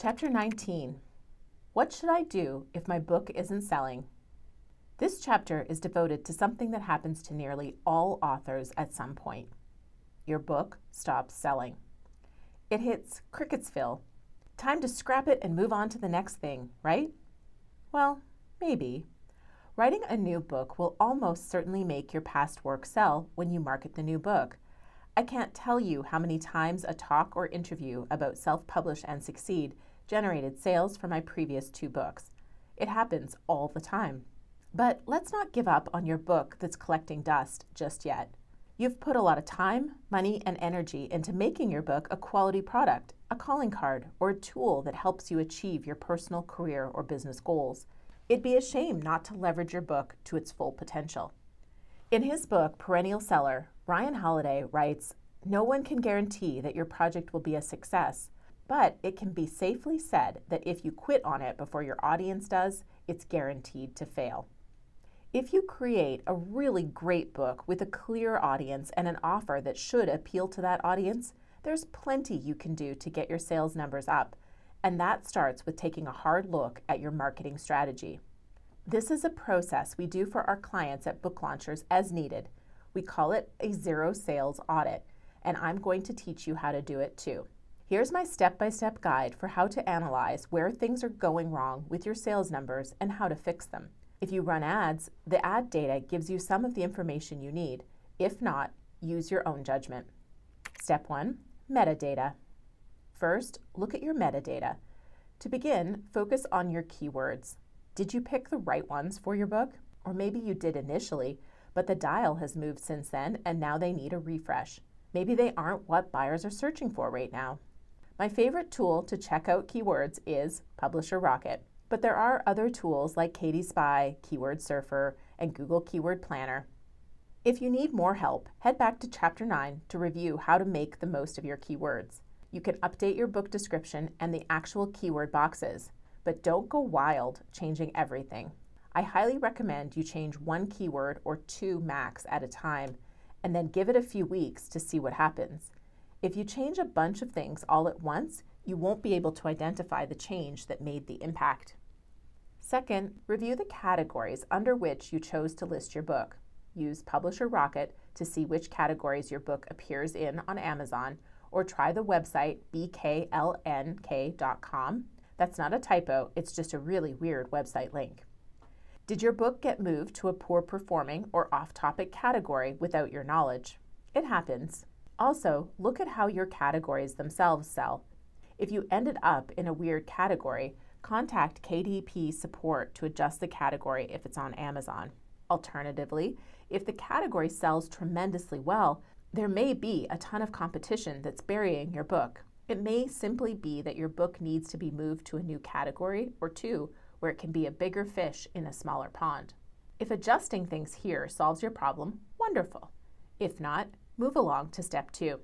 Chapter 19. What should I do if my book isn't selling? This chapter is devoted to something that happens to nearly all authors at some point. Your book stops selling. It hits Cricketsville. Time to scrap it and move on to the next thing, right? Well, maybe. Writing a new book will almost certainly make your past work sell when you market the new book. I can't tell you how many times a talk or interview about self-publish and succeed generated sales for my previous 2 books. It happens all the time. But let's not give up on your book that's collecting dust just yet. You've put a lot of time, money, and energy into making your book a quality product, a calling card, or a tool that helps you achieve your personal career or business goals. It'd be a shame not to leverage your book to its full potential. In his book, Perennial Seller, Ryan Holiday writes, "No one can guarantee that your project will be a success, but it can be safely said that if you quit on it before your audience does, it's guaranteed to fail." If you create a really great book with a clear audience and an offer that should appeal to that audience, there's plenty you can do to get your sales numbers up, and that starts with taking a hard look at your marketing strategy. This is a process we do for our clients at book launchers as needed. We call it a zero sales audit, and I'm going to teach you how to do it too. Here's my step-by-step guide for how to analyze where things are going wrong with your sales numbers and how to fix them. If you run ads, the ad data gives you some of the information you need. If not, use your own judgment. Step 1, metadata. First, look at your metadata. To begin, focus on your keywords. Did you pick the right ones for your book? Or maybe you did initially, but the dial has moved since then and now they need a refresh. Maybe they aren't what buyers are searching for right now. My favorite tool to check out keywords is Publisher Rocket, but there are other tools like Katie Spy, Keyword Surfer, and Google Keyword Planner. If you need more help, head back to Chapter 9 to review how to make the most of your keywords. You can update your book description and the actual keyword boxes, but don't go wild changing everything. I highly recommend you change 1 keyword or 2 max at a time, and then give it a few weeks to see what happens. If you change a bunch of things all at once, you won't be able to identify the change that made the impact. Second, review the categories under which you chose to list your book. Use Publisher Rocket to see which categories your book appears in on Amazon, or try the website bklnk.com. That's not a typo, it's just a really weird website link. Did your book get moved to a poor performing or off-topic category without your knowledge? It happens. Also, look at how your categories themselves sell. If you ended up in a weird category, contact KDP support to adjust the category if it's on Amazon. Alternatively, if the category sells tremendously well, there may be a ton of competition that's burying your book. It may simply be that your book needs to be moved to a new category or 2 where it can be a bigger fish in a smaller pond. If adjusting things here solves your problem, wonderful. If not, move along to Step 2.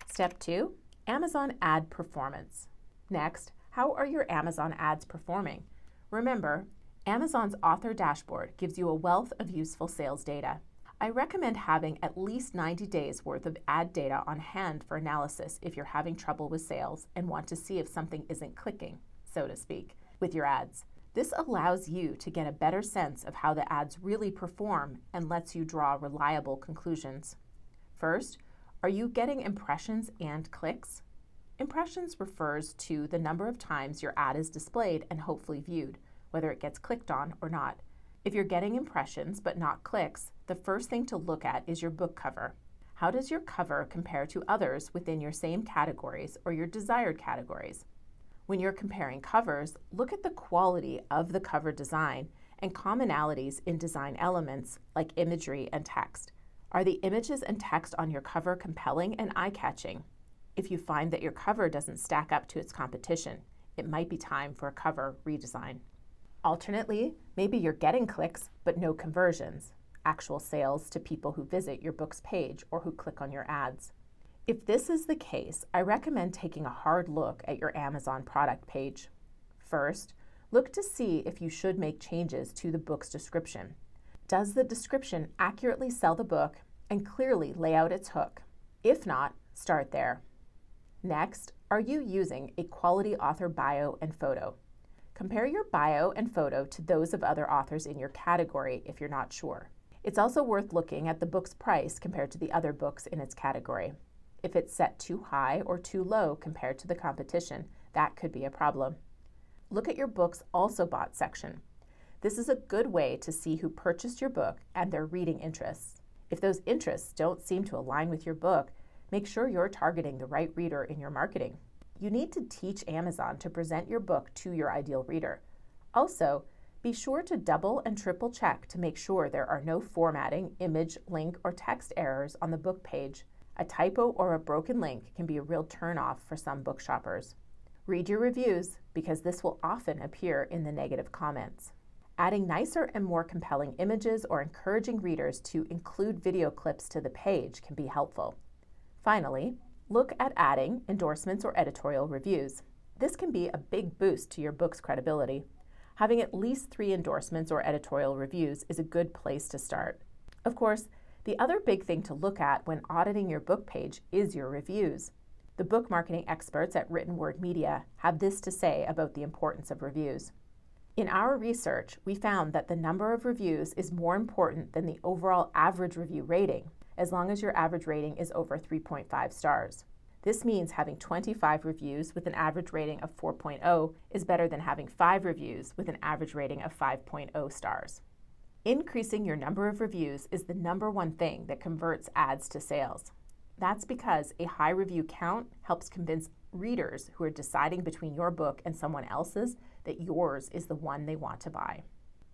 Step 2, Amazon ad performance. Next, how are your Amazon ads performing? Remember, Amazon's author dashboard gives you a wealth of useful sales data. I recommend having at least 90 days worth of ad data on hand for analysis if you're having trouble with sales and want to see if something isn't clicking, so to speak, with your ads. This allows you to get a better sense of how the ads really perform and lets you draw reliable conclusions. First, are you getting impressions and clicks? Impressions refers to the number of times your ad is displayed and hopefully viewed, whether it gets clicked on or not. If you're getting impressions but not clicks, the first thing to look at is your book cover. How does your cover compare to others within your same categories or your desired categories? When you're comparing covers, look at the quality of the cover design and commonalities in design elements like imagery and text. Are the images and text on your cover compelling and eye-catching? If you find that your cover doesn't stack up to its competition, it might be time for a cover redesign. Alternately, maybe you're getting clicks but no conversions, actual sales to people who visit your book's page or who click on your ads. If this is the case, I recommend taking a hard look at your Amazon product page. First, look to see if you should make changes to the book's description. Does the description accurately sell the book and clearly lay out its hook? If not, start there. Next, are you using a quality author bio and photo? Compare your bio and photo to those of other authors in your category if you're not sure. It's also worth looking at the book's price compared to the other books in its category. If it's set too high or too low compared to the competition, that could be a problem. Look at your book's also bought section. This is a good way to see who purchased your book and their reading interests. If those interests don't seem to align with your book, make sure you're targeting the right reader in your marketing. You need to teach Amazon to present your book to your ideal reader. Also, be sure to double and triple check to make sure there are no formatting, image, link, or text errors on the book page. A typo or a broken link can be a real turnoff for some book shoppers. Read your reviews because this will often appear in the negative comments. Adding nicer and more compelling images or encouraging readers to include video clips to the page can be helpful. Finally, look at adding endorsements or editorial reviews. This can be a big boost to your book's credibility. Having at least 3 endorsements or editorial reviews is a good place to start. Of course, the other big thing to look at when auditing your book page is your reviews. The book marketing experts at Written Word Media have this to say about the importance of reviews. In our research, we found that the number of reviews is more important than the overall average review rating, as long as your average rating is over 3.5 stars. This means having 25 reviews with an average rating of 4.0 is better than having 5 reviews with an average rating of 5.0 stars. Increasing your number of reviews is the number one thing that converts ads to sales. That's because a high review count helps convince readers who are deciding between your book and someone else's that yours is the one they want to buy.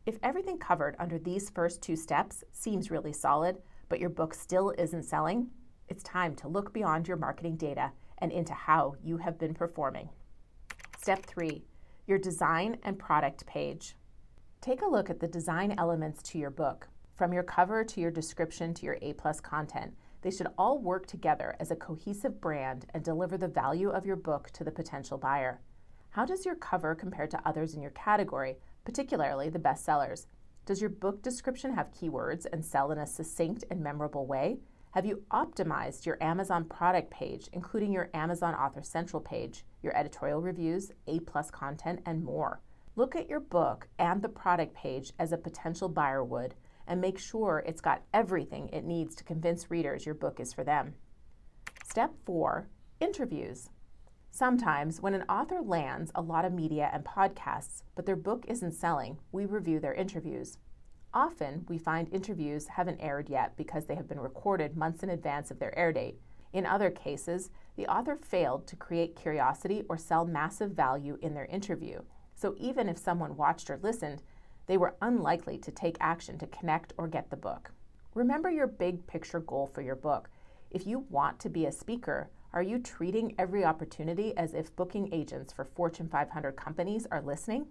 If everything covered under these first 2 steps seems really solid, but your book still isn't selling, it's time to look beyond your marketing data and into how you have been performing. Step 3, your design and product page. Take a look at the design elements to your book. From your cover to your description to your A+ content, they should all work together as a cohesive brand and deliver the value of your book to the potential buyer. How does your cover compare to others in your category, particularly the bestsellers? Does your book description have keywords and sell in a succinct and memorable way? Have you optimized your Amazon product page, including your Amazon Author Central page, your editorial reviews, A+ content, and more? Look at your book and the product page as a potential buyer would, and make sure it's got everything it needs to convince readers your book is for them. Step 4, interviews. Sometimes when an author lands a lot of media and podcasts, but their book isn't selling, we review their interviews. Often, we find interviews haven't aired yet because they have been recorded months in advance of their air date. In other cases, the author failed to create curiosity or sell massive value in their interview. So even if someone watched or listened, they were unlikely to take action to connect or get the book. Remember your big picture goal for your book. If you want to be a speaker, are you treating every opportunity as if booking agents for Fortune 500 companies are listening?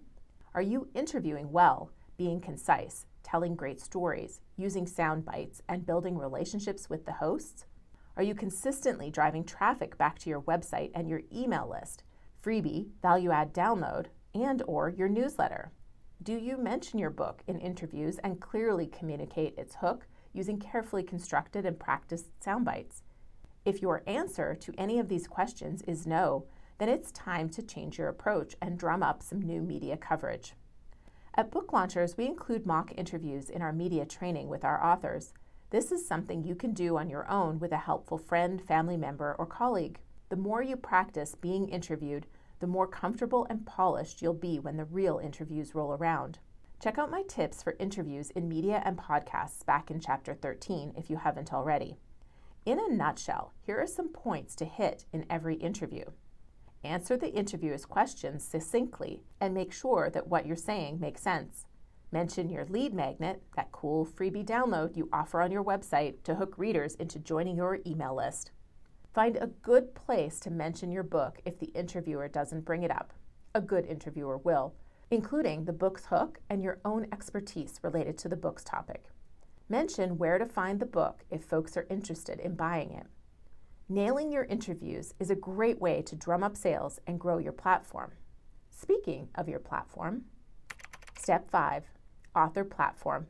Are you interviewing well, being concise, telling great stories, using sound bites, and building relationships with the hosts? Are you consistently driving traffic back to your website and your email list, freebie, value-add download, and/or your newsletter? Do you mention your book in interviews and clearly communicate its hook using carefully constructed and practiced sound bites? If your answer to any of these questions is no, then it's time to change your approach and drum up some new media coverage. At Book Launchers, we include mock interviews in our media training with our authors. This is something you can do on your own with a helpful friend, family member, or colleague. The more you practice being interviewed, the more comfortable and polished you'll be when the real interviews roll around. Check out my tips for interviews in media and podcasts back in Chapter 13 if you haven't already. In a nutshell, here are some points to hit in every interview. Answer the interviewer's questions succinctly and make sure that what you're saying makes sense. Mention your lead magnet, that cool freebie download you offer on your website to hook readers into joining your email list. Find a good place to mention your book if the interviewer doesn't bring it up. A good interviewer will, including the book's hook and your own expertise related to the book's topic. Mention where to find the book if folks are interested in buying it. Nailing your interviews is a great way to drum up sales and grow your platform. Speaking of your platform, Step 5, Author Platform.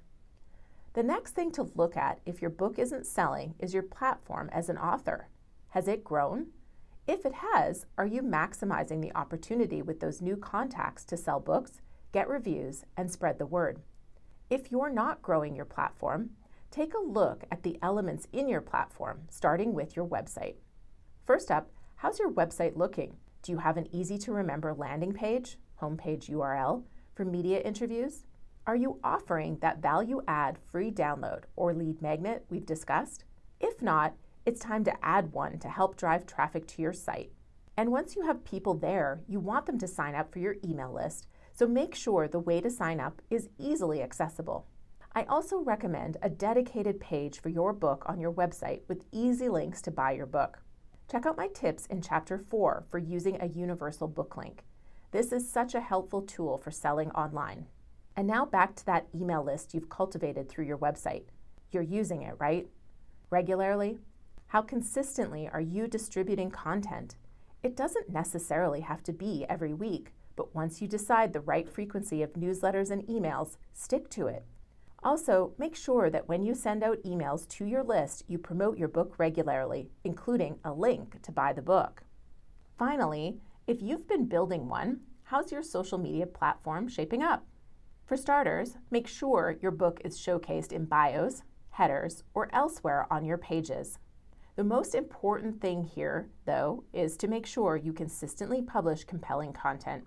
The next thing to look at if your book isn't selling is your platform as an author. Has it grown? If it has, are you maximizing the opportunity with those new contacts to sell books, get reviews, and spread the word? If you're not growing your platform, take a look at the elements in your platform, starting with your website. First up, how's your website looking? Do you have an easy-to-remember landing page, homepage URL, for media interviews? Are you offering that value-add free download or lead magnet we've discussed? If not, it's time to add one to help drive traffic to your site. And once you have people there, you want them to sign up for your email list, so make sure the way to sign up is easily accessible. I also recommend a dedicated page for your book on your website with easy links to buy your book. Check out my tips in Chapter 4 for using a universal book link. This is such a helpful tool for selling online. And now back to that email list you've cultivated through your website. You're using it, right? Regularly? How consistently are you distributing content? It doesn't necessarily have to be every week, but once you decide the right frequency of newsletters and emails, stick to it. Also, make sure that when you send out emails to your list, you promote your book regularly, including a link to buy the book. Finally, if you've been building one, how's your social media platform shaping up? For starters, make sure your book is showcased in bios, headers, or elsewhere on your pages. The most important thing here, though, is to make sure you consistently publish compelling content.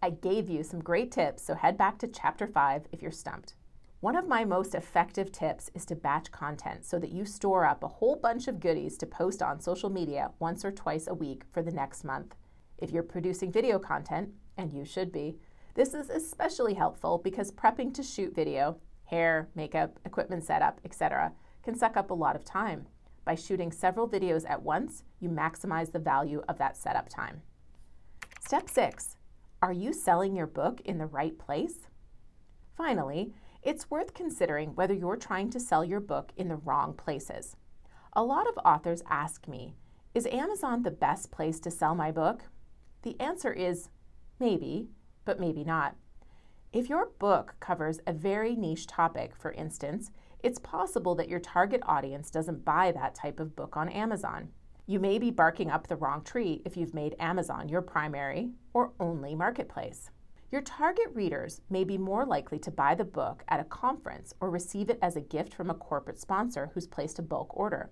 I gave you some great tips, so head back to Chapter 5 if you're stumped. One of my most effective tips is to batch content so that you store up a whole bunch of goodies to post on social media once or twice a week for the next month. If you're producing video content, and you should be, this is especially helpful because prepping to shoot video, hair, makeup, equipment setup, etc., can suck up a lot of time. By shooting several videos at once, you maximize the value of that setup time. Step 6. Are you selling your book in the right place? Finally, it's worth considering whether you're trying to sell your book in the wrong places. A lot of authors ask me, is Amazon the best place to sell my book? The answer is maybe, but maybe not. If your book covers a very niche topic, for instance, it's possible that your target audience doesn't buy that type of book on Amazon. You may be barking up the wrong tree if you've made Amazon your primary or only marketplace. Your target readers may be more likely to buy the book at a conference or receive it as a gift from a corporate sponsor who's placed a bulk order.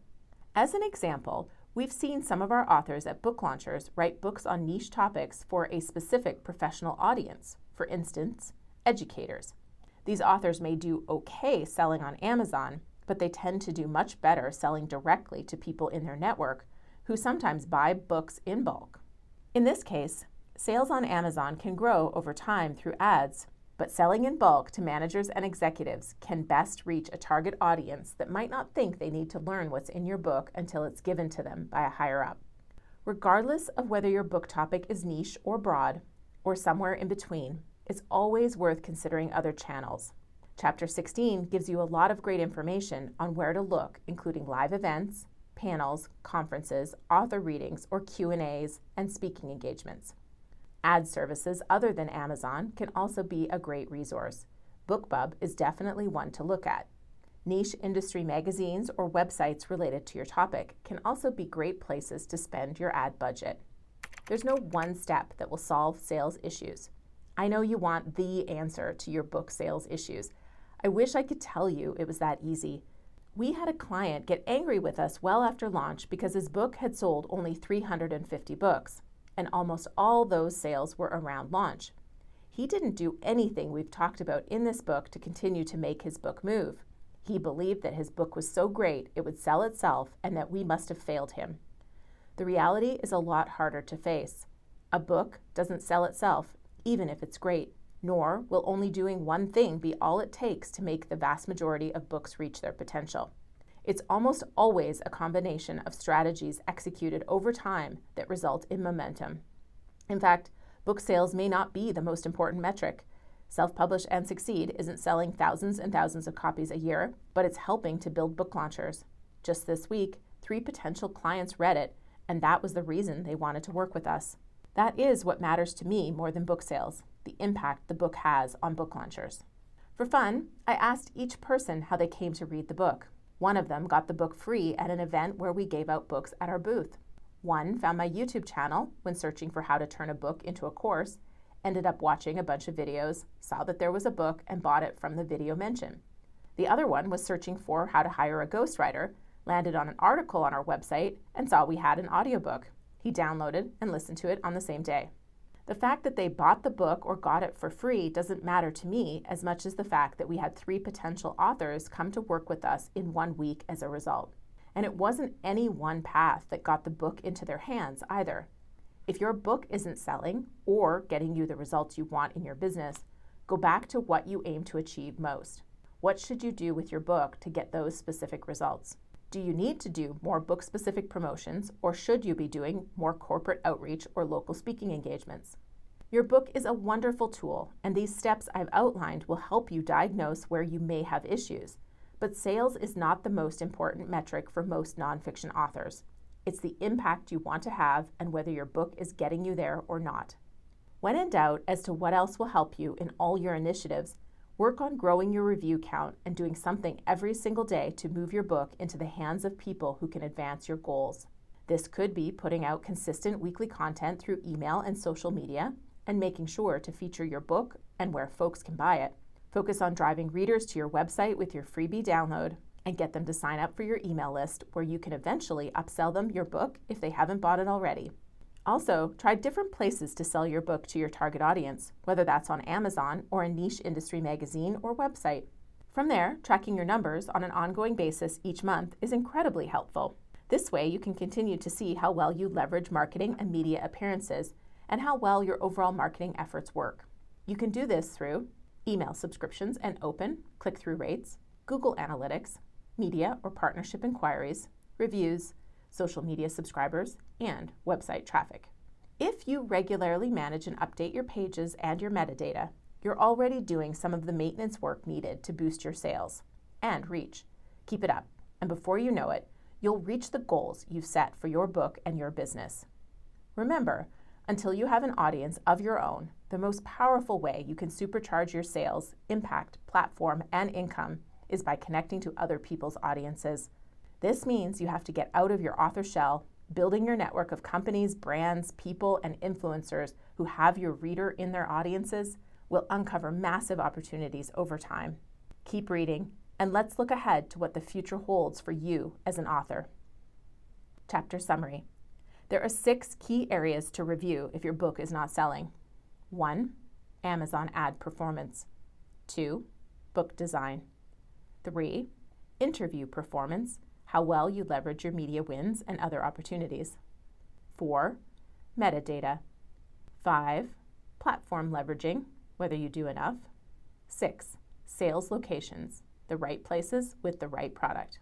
As an example, we've seen some of our authors at book launchers write books on niche topics for a specific professional audience, for instance, educators. These authors may do okay selling on Amazon, but they tend to do much better selling directly to people in their network who sometimes buy books in bulk. In this case, sales on Amazon can grow over time through ads, but selling in bulk to managers and executives can best reach a target audience that might not think they need to learn what's in your book until it's given to them by a higher up. Regardless of whether your book topic is niche or broad, or somewhere in between, it's always worth considering other channels. Chapter 16 gives you a lot of great information on where to look, including live events, panels, conferences, author readings or Q&As, and speaking engagements. Ad services other than Amazon can also be a great resource. BookBub is definitely one to look at. Niche industry magazines or websites related to your topic can also be great places to spend your ad budget. There's no one step that will solve sales issues. I know you want the answer to your book sales issues. I wish I could tell you it was that easy. We had a client get angry with us well after launch because his book had sold only 350 books, and almost all those sales were around launch. He didn't do anything we've talked about in this book to continue to make his book move. He believed that his book was so great it would sell itself and that we must have failed him. The reality is a lot harder to face. A book doesn't sell itself, even if it's great, nor will only doing one thing be all it takes to make the vast majority of books reach their potential. It's almost always a combination of strategies executed over time that result in momentum. In fact, book sales may not be the most important metric. Self-Publish and Succeed isn't selling thousands and thousands of copies a year, but it's helping to build book launchers. Just this week, 3 potential clients read it, and that was the reason they wanted to work with us. That is what matters to me more than book sales, the impact the book has on book launchers. For fun, I asked each person how they came to read the book. One of them got the book free at an event where we gave out books at our booth. One found my YouTube channel when searching for how to turn a book into a course, ended up watching a bunch of videos, saw that there was a book, and bought it from the video mention. The other one was searching for how to hire a ghostwriter, landed on an article on our website, and saw we had an audiobook. He downloaded and listened to it on the same day. The fact that they bought the book or got it for free doesn't matter to me as much as the fact that we had 3 potential authors come to work with us in 1 week as a result. And it wasn't any one path that got the book into their hands either. If your book isn't selling or getting you the results you want in your business, go back to what you aim to achieve most. What should you do with your book to get those specific results? Do you need to do more book-specific promotions, or should you be doing more corporate outreach or local speaking engagements? Your book is a wonderful tool, and these steps I've outlined will help you diagnose where you may have issues. But sales is not the most important metric for most nonfiction authors. It's the impact you want to have and whether your book is getting you there or not. When in doubt as to what else will help you in all your initiatives, work on growing your review count and doing something every single day to move your book into the hands of people who can advance your goals. This could be putting out consistent weekly content through email and social media and making sure to feature your book and where folks can buy it. Focus on driving readers to your website with your freebie download and get them to sign up for your email list where you can eventually upsell them your book if they haven't bought it already. Also, try different places to sell your book to your target audience, whether that's on Amazon or a niche industry magazine or website. From there, tracking your numbers on an ongoing basis each month is incredibly helpful. This way, you can continue to see how well you leverage marketing and media appearances and how well your overall marketing efforts work. You can do this through email subscriptions and open, click-through rates, Google Analytics, media or partnership inquiries, reviews, social media subscribers, and website traffic. If you regularly manage and update your pages and your metadata, you're already doing some of the maintenance work needed to boost your sales and reach. Keep it up, and before you know it, you'll reach the goals you've set for your book and your business. Remember, until you have an audience of your own, the most powerful way you can supercharge your sales, impact, platform, and income is by connecting to other people's audiences. This means you have to get out of your author shell, building your network of companies, brands, people, and influencers who have your reader in their audiences will uncover massive opportunities over time. Keep reading, and let's look ahead to what the future holds for you as an author. Chapter summary. There are 6 key areas to review if your book is not selling. 1. Amazon ad performance. 2. Book design. 3. Interview performance, how well you leverage your media wins and other opportunities. 4. Metadata. 5. Platform leveraging, whether you do enough. 6. Sales locations, the right places with the right product.